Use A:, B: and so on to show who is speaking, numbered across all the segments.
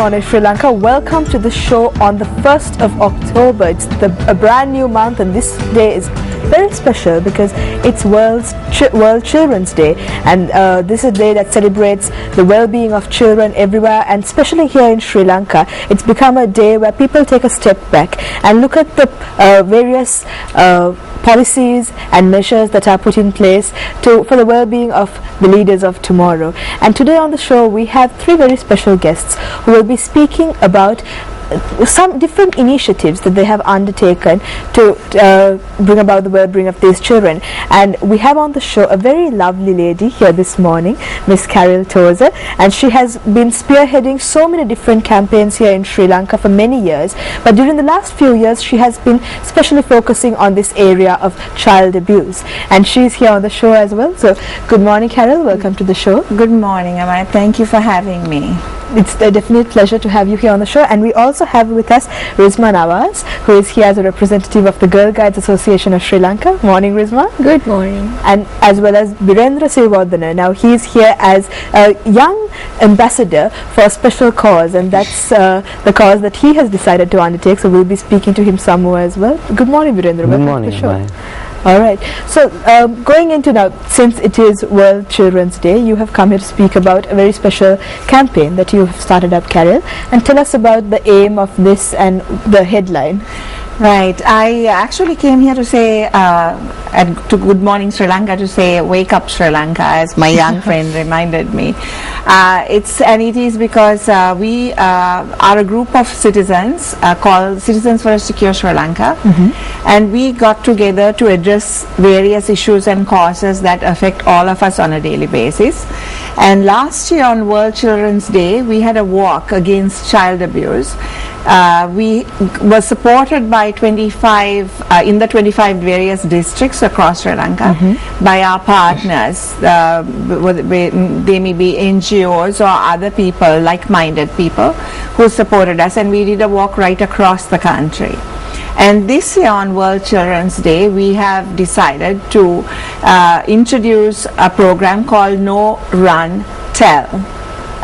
A: morning, Sri Lanka. Welcome to the show on the 1st of October. It's a brand new month, and this day is very special because it's World Children's Day, and this is a day that celebrates the well-being of children everywhere, and especially here in Sri Lanka. It's become a day where people take a step back and look at the various policies and measures that are put in place for the well-being of the leaders of tomorrow. And today on the show we have three very special guests who will be speaking about some different initiatives that they have undertaken to bring about the well-being of these children. And we have on the show a very lovely lady here this morning, Miss Carol Tozer, and she has been spearheading so many different campaigns here in Sri Lanka for many years, but during the last few years she has been especially focusing on this area of child abuse, and she's here on the show as well. So good morning, Carol, welcome to the show.
B: Good morning, Amai. Thank you for having me.
A: It's a definite pleasure to have you here on the show. And we also have with us Rizma Nawaz, who is here as a representative of the Girl Guides Association of Sri Lanka. Morning, Rizma.
C: Good morning.
A: And as well as Birendra Sivardhana. Now he is here as a young ambassador for a special cause, and that's the cause that he has decided to undertake. So we'll be speaking to him some more as well. Good morning, Birendra.
D: Good morning.
A: All right. So going into now, since it is World Children's Day, you have come here to speak about a very special campaign that you have started up, Carol, and tell us about the aim of this and the headline.
B: Right. I actually came here to say, to Good Morning Sri Lanka, to say wake up Sri Lanka, as my young friend reminded me. It is because we are a group of citizens called Citizens for a Secure Sri Lanka, and we got together to address various issues and causes that affect all of us on a daily basis. And last year on World Children's Day, we had a walk against child abuse. We were supported by 25 in the 25 various districts across Sri Lanka by our partners. They may be NGOs or other people, like-minded people, who supported us, and we did a walk right across the country. And this year on World Children's Day, we have decided to introduce a program called No, Run, Tell.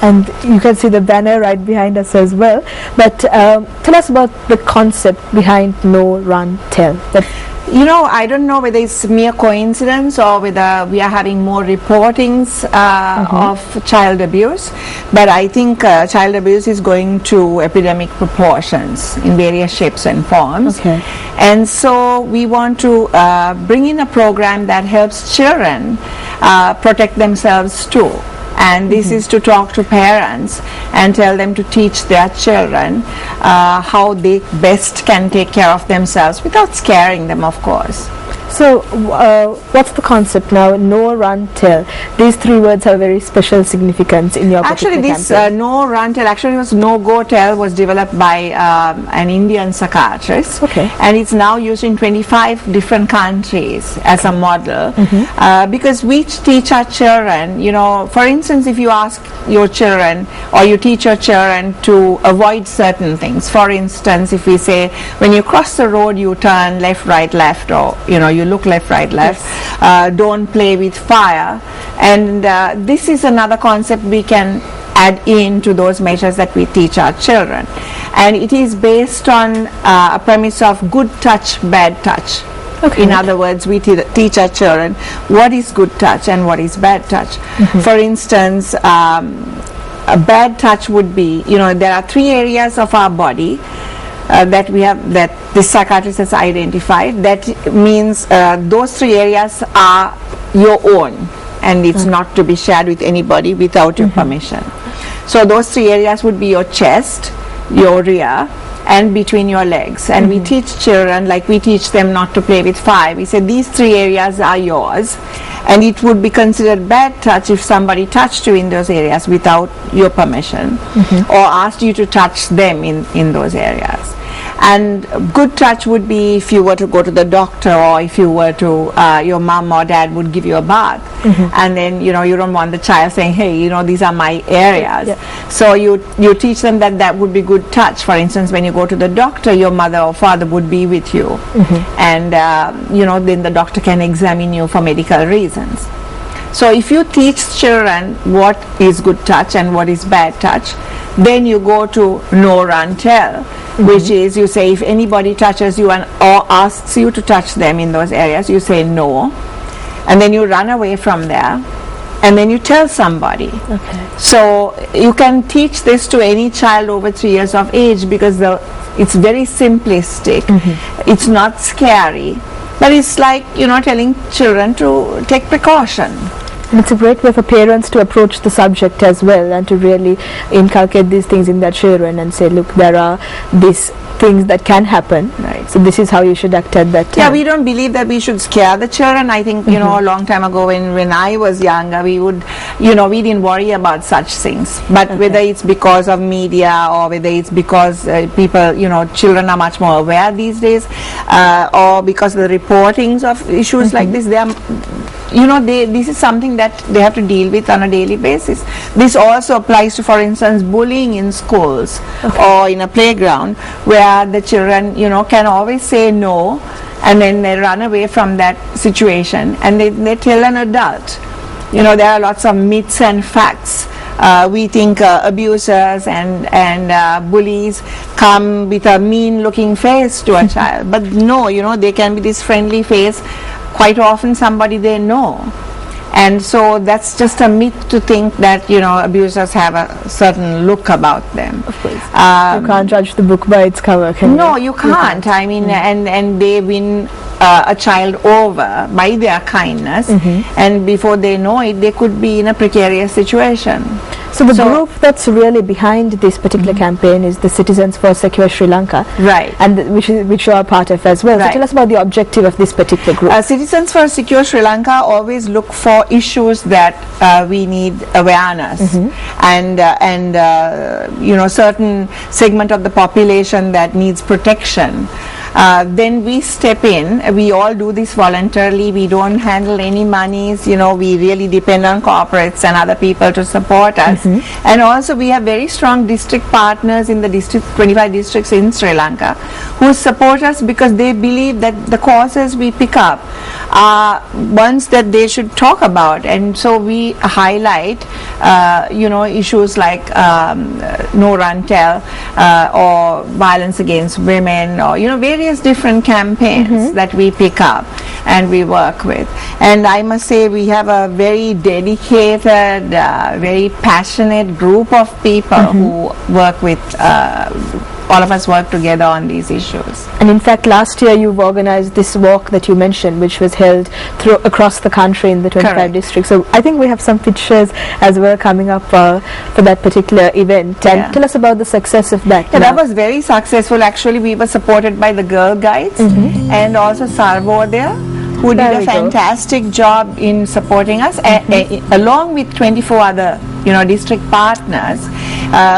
A: And you can see the banner right behind us as well. But tell us about the concept behind No, Run, Tell.
B: I don't know whether it's mere coincidence or whether we are having more reportings of child abuse, but I think child abuse is going to epidemic proportions in various shapes and forms.
A: Okay.
B: And so we want to bring in a program that helps children protect themselves too. And this is to talk to parents and tell them to teach their children how they best can take care of themselves without scaring them, of course.
A: So what's the concept now? No, Run, Tell. These three words have very special significance in your
B: Actually, this No, Run, Tell, actually was No, Go, Tell was developed by an Indian psychiatrist.
A: Okay.
B: And it's now used in 25 different countries as a model. Because we teach our children, for instance, if you ask your children or you teach your children to avoid certain things. For instance, if we say, when you cross the road, you turn left, right, left, or, you look left, right, left. Yes. Don't play with fire. And this is another concept we can add in to those measures that we teach our children. And it is based on a premise of good touch, bad touch. Okay. In other words, we teach our children what is good touch and what is bad touch. For instance, a bad touch would be, there are three areas of our body that we have, that this psychiatrist has identified. That means those three areas are your own, and it's not to be shared with anybody without your permission. So those three areas would be your chest, your rear, and between your legs. And we teach children, like we teach them not to play with fire. We say these three areas are yours, and it would be considered bad touch if somebody touched you in those areas without your permission or asked you to touch them in those areas. And good touch would be if you were to go to the doctor, or if you were to, your mom or dad would give you a bath. And then, you don't want the child saying, hey, these are my areas. So you teach them that would be good touch. For instance, when you go to the doctor, your mother or father would be with you. And, then the doctor can examine you for medical reasons. So if you teach children what is good touch and what is bad touch, Then you go to no, run, tell, which is you say if anybody touches you or asks you to touch them in those areas, you say no, and then you run away from there, and then you tell somebody.
A: Okay.
B: So you can teach this to any child over 3 years of age, because it's very simplistic. It's not scary, but it's like, telling children to take precaution.
A: And it's a great way for parents to approach the subject as well, and to really inculcate these things in their children and say, look, there are these things that can happen.
B: Right.
A: So this is how you should act at that time.
B: Yeah, we don't believe that we should scare the children. I think, a long time ago when I was younger, we would, we didn't worry about such things. But whether it's because of media or whether it's because people, children are much more aware these days, or because of the reportings of issues like this, they are, this is something that they have to deal with on a daily basis. This also applies to, for instance, bullying in schools or in a playground, where the children, can always say no, and then they run away from that situation, and they tell an adult. There are lots of myths and facts. We think abusers and bullies come with a mean-looking face to a child, but no, they can be this friendly face. Quite often somebody they know. And so that's just a myth to think that, abusers have a certain look about them.
A: Of course. You can't judge the book by its cover, can you?
B: No, you can't. I mean, and they win a child over by their kindness, and before they know it, they could be in a precarious situation.
A: So the group that's really behind this particular campaign is the Citizens for Secure Sri Lanka,
B: right?
A: And which you are part of as well.
B: Right.
A: So tell us about the objective of this particular group.
B: Citizens for Secure Sri Lanka always look for issues that we need awareness, and certain segment of the population that needs protection. Then we step in. We all do this voluntarily. We don't handle any monies. We really depend on corporates and other people to support us. And also we have very strong district partners in the 25 districts in Sri Lanka who support us, because they believe that the causes we pick up are ones that they should talk about. And so we highlight issues like no, run, tell, or violence against women, or various different campaigns that we pick up and we work with. And I must say, we have a very dedicated, very passionate group of people who work with all of us work together on these issues.
A: And in fact, last year you've organized this walk that you mentioned, which was held across the country in the 25
B: Correct.
A: districts. So I think we have some pictures as well coming up for that particular event. And tell us about the success of that.
B: Yeah, that was very successful. Actually, we were supported by the Girl Guides and also Sarvodaya, who did a fantastic job in supporting us, along with 24 other district partners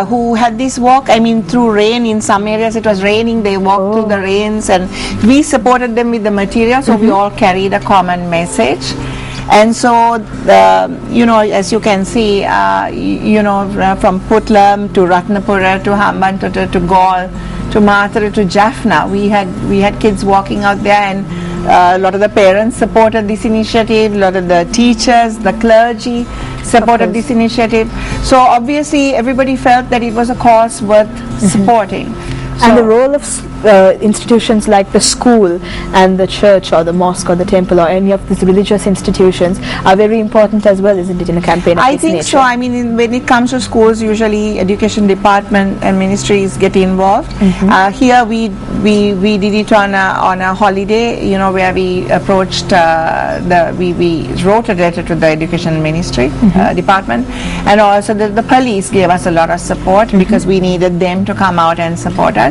B: who had this walk. I mean, through rain. In some areas it was raining, they walked through the rains, and we supported them with the material, so we all carried a common message. And so, as you can see, from Putlam to Ratnapura to Hambantota to Gaul to Mathura to Jaffna, we had kids walking out there, and a lot of the parents supported this initiative, a lot of the teachers, the clergy supported this initiative. So obviously everybody felt that it was a cause worth supporting.
A: And the role of institutions like the school and the church or the mosque or the temple or any of these religious institutions are very important as well, isn't it, in a campaign of
B: I
A: this
B: think
A: nature?
B: so. I mean, when it comes to schools, usually education department and ministries get involved. Here we did it on a holiday, where we approached we wrote a letter to the education ministry department, and also the police gave us a lot of support because we needed them to come out and support us.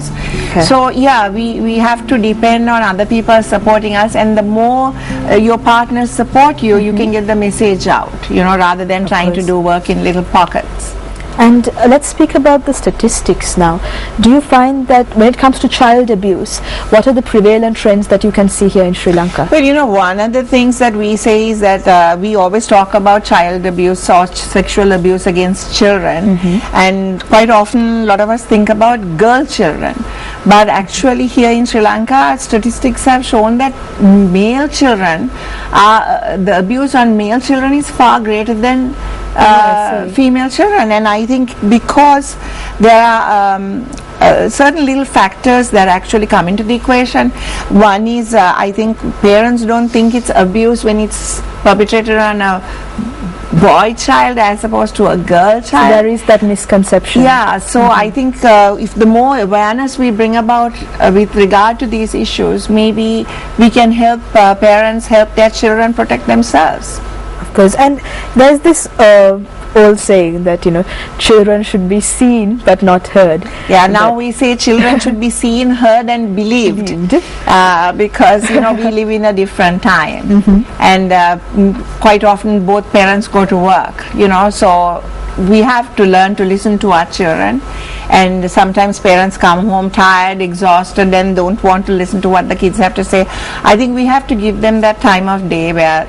A: Okay.
B: So yeah, we have to depend on other people supporting us, and the more your partners support you, you can get the message out, rather than trying to do work in little pockets.
A: And let's speak about the statistics now. Do you find that when it comes to child abuse, what are the prevalent trends that you can see here in Sri Lanka?
B: Well, one of the things that we say is that we always talk about child abuse or sexual abuse against children, and quite often a lot of us think about girl children. But actually here in Sri Lanka, statistics have shown that male children, the abuse on male children is far greater than female children. And I think because there are certain little factors that actually come into the equation. One is I think parents don't think it's abuse when it's perpetrated on a boy child as opposed to a girl child.
A: So there is that misconception.
B: Yeah, so I think if the more awareness we bring about with regard to these issues, maybe we can help parents help their children protect themselves.
A: Of course, and there's this old saying that children should be seen but not heard.
B: Yeah, now we say children should be seen, heard and believed, because we live in a different time, and quite often both parents go to work, so we have to learn to listen to our children, and sometimes parents come home tired, exhausted, and don't want to listen to what the kids have to say. I think we have to give them that time of day where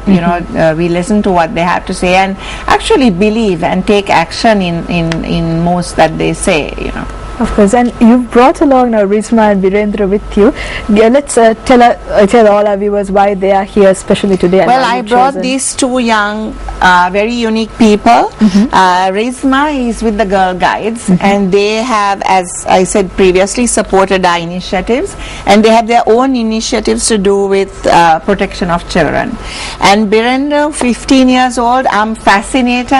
B: we listen to what they have to say and actually believe and take action in most that they say.
A: Of course, and you've brought along now Rizma and Virendra with you. Let's tell all our viewers why they are here, especially today.
B: Well, I brought these two young, very unique people. Rizma is with the Girl Guides, and they have, as I said previously, supported our initiatives, and they have their own initiatives to do with protection of children. And Virendra, 15 years old, I'm fascinated,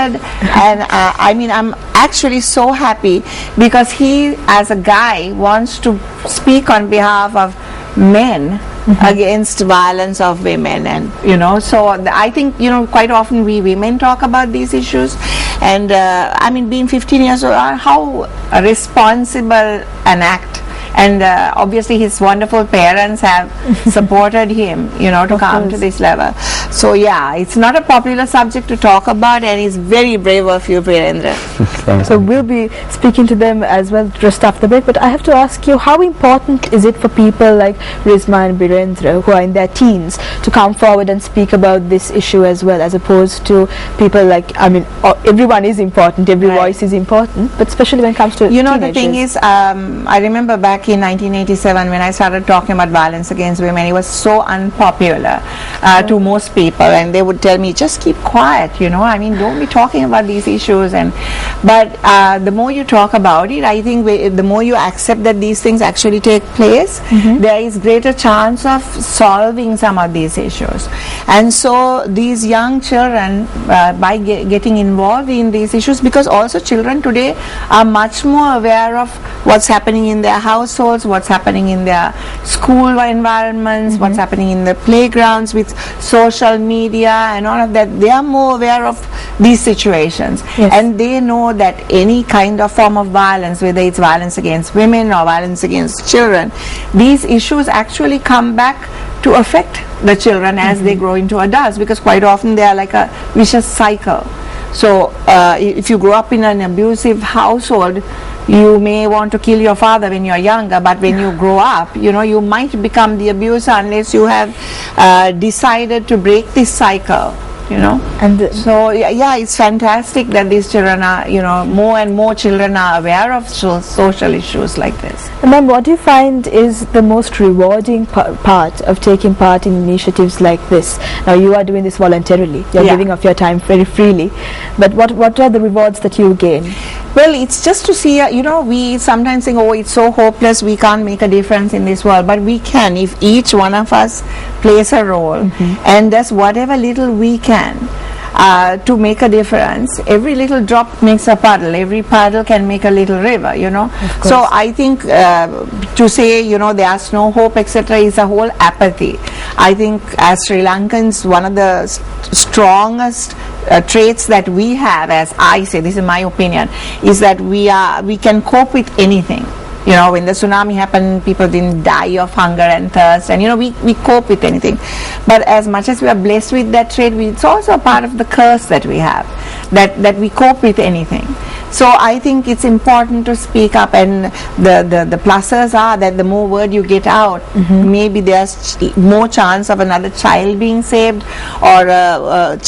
B: and I'm actually so happy because he, as a guy, wants to speak on behalf of men against violence of women, and so I think quite often we women talk about these issues, and being 15 years old, how responsible an act. And obviously his wonderful parents have supported him, to come to this level. So yeah, it's not a popular subject to talk about, and it's very brave of you, Virendra.
A: So we'll be speaking to them as well just after the break. But I have to ask you, how important is it for people like Rizma and Virendra, who are in their teens, to come forward and speak about this issue as well, as opposed to people like, everyone is important, every voice is important, but especially when it comes to teenagers.
B: The thing is, I remember back in 1987 when I started talking about violence against women, it was so unpopular to most people, and they would tell me, just keep quiet, don't be talking about these issues. But the more you talk about it, I think the more you accept that these things actually take place, there is greater chance of solving some of these issues. And so these young children, by getting involved in these issues, because also children today are much more aware of what's happening in their households, what's happening in their school environments, what's happening in the playgrounds with social media and all of that. They are more aware of these situations, and they know that any kind of form of violence, whether it's violence against women or violence against children, these issues actually come back to affect the children as they grow into adults, because quite often they are like a vicious cycle. So if you grow up in an abusive household, you may want to kill your father when you're younger, but when you grow up, you might become the abuser unless you have decided to break this cycle. And so it's fantastic that these children are, more and more children are aware of social issues like this.
A: And then what do you find is the most rewarding part of taking part in initiatives like this? Now you are doing this voluntarily, you're giving of your time very freely, but what are the rewards that you gain?
B: Well, it's just to see, we sometimes think, it's so hopeless, we can't make a difference in this world, but we can if each one of us plays a role and does whatever little we can to make a difference. Every little drop makes a puddle, every puddle can make a little river, So I think to say, there's no hope, etc., is a whole apathy. I think as Sri Lankans, one of the strongest traits that we have, as I say, this is my opinion, is that we can cope with anything. When the tsunami happened, people didn't die of hunger and thirst, and we cope with anything. But as much as we are blessed with that trait, it's also a part of the curse that we have, that we cope with anything. So I think it's important to speak up, and the pluses are that the more word you get out, maybe there's more chance of another child being saved, or a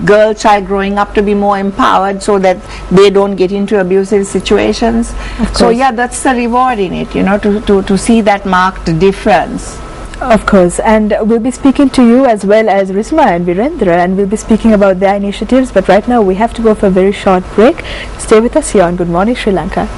B: girl child growing up to be more empowered so that they don't get into abusive situations. So that's the reward in it, to see that marked difference.
A: Of course, and we'll be speaking to you as well as Risma and Virendra, and we'll be speaking about their initiatives. But right now we have to go for a very short break. Stay with us here on Good Morning Sri Lanka.